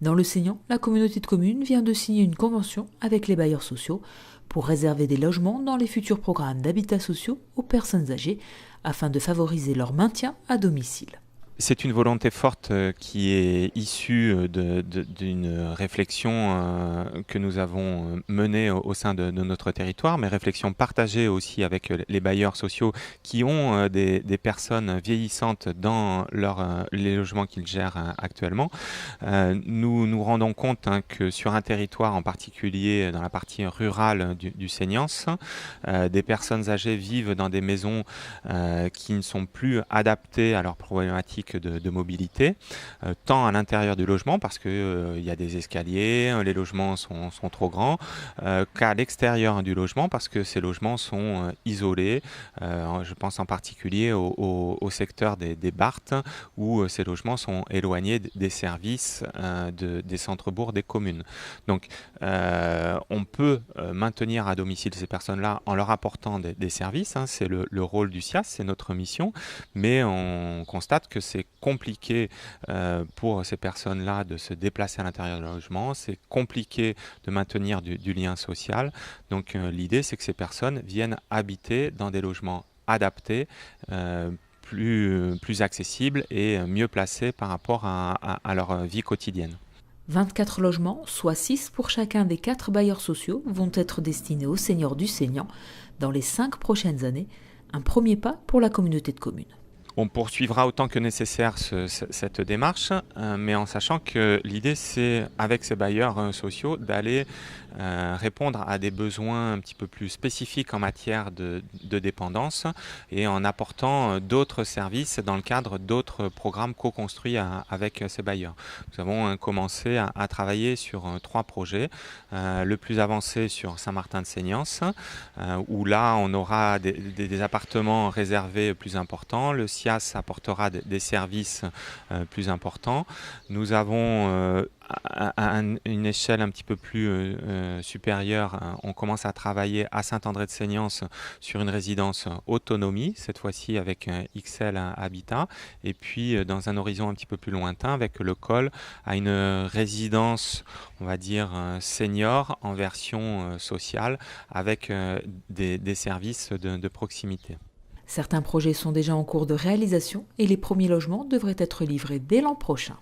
Dans le Seignan, la communauté de communes vient de signer une convention avec les bailleurs sociaux pour réserver des logements dans les futurs programmes d'habitat sociaux aux personnes âgées afin de favoriser leur maintien à domicile. C'est une volonté forte qui est issue d'une réflexion que nous avons menée au sein de notre territoire, mais réflexion partagée aussi avec les bailleurs sociaux qui ont des personnes vieillissantes dans les logements qu'ils gèrent actuellement. Nous nous rendons compte que sur un territoire, en particulier dans la partie rurale du Seignance, des personnes âgées vivent dans des maisons qui ne sont plus adaptées à leurs problématiques de mobilité, tant à l'intérieur du logement parce qu'il y a des escaliers, les logements sont trop grands, qu'à l'extérieur du logement parce que ces logements sont isolés. Je pense en particulier au secteur des Barthes où ces logements sont éloignés des services des centres-bourgs des communes. Donc on peut maintenir à domicile ces personnes-là en leur apportant des services, c'est le rôle du SIAS, c'est notre mission, mais on constate que c'est compliqué pour ces personnes-là de se déplacer à l'intérieur de leur logement, c'est compliqué de maintenir du lien social. Donc l'idée, c'est que ces personnes viennent habiter dans des logements adaptés, plus accessibles et mieux placés par rapport à leur vie quotidienne. 24 logements, soit 6 pour chacun des 4 bailleurs sociaux, vont être destinés aux seniors du Seignan dans les 5 prochaines années, un premier pas pour la communauté de communes. On poursuivra autant que nécessaire cette démarche, mais en sachant que l'idée, c'est, avec ces bailleurs sociaux, d'aller répondre à des besoins un petit peu plus spécifiques en matière de dépendance et en apportant d'autres services dans le cadre d'autres programmes co-construits avec ces bailleurs. Nous avons commencé à travailler sur 3 projets. Le plus avancé sur Saint-Martin-de-Seignance, où là, on aura des appartements réservés plus importants. Le SIAS apportera des services plus importants. Nous avons à une échelle un petit peu plus supérieure, on commence à travailler à Saint-André-de-Seignance sur une résidence autonomie, cette fois-ci avec XL Habitat, et puis dans un horizon un petit peu plus lointain avec le col à une résidence, on va dire, senior en version sociale avec des services de proximité. Certains projets sont déjà en cours de réalisation et les premiers logements devraient être livrés dès l'an prochain.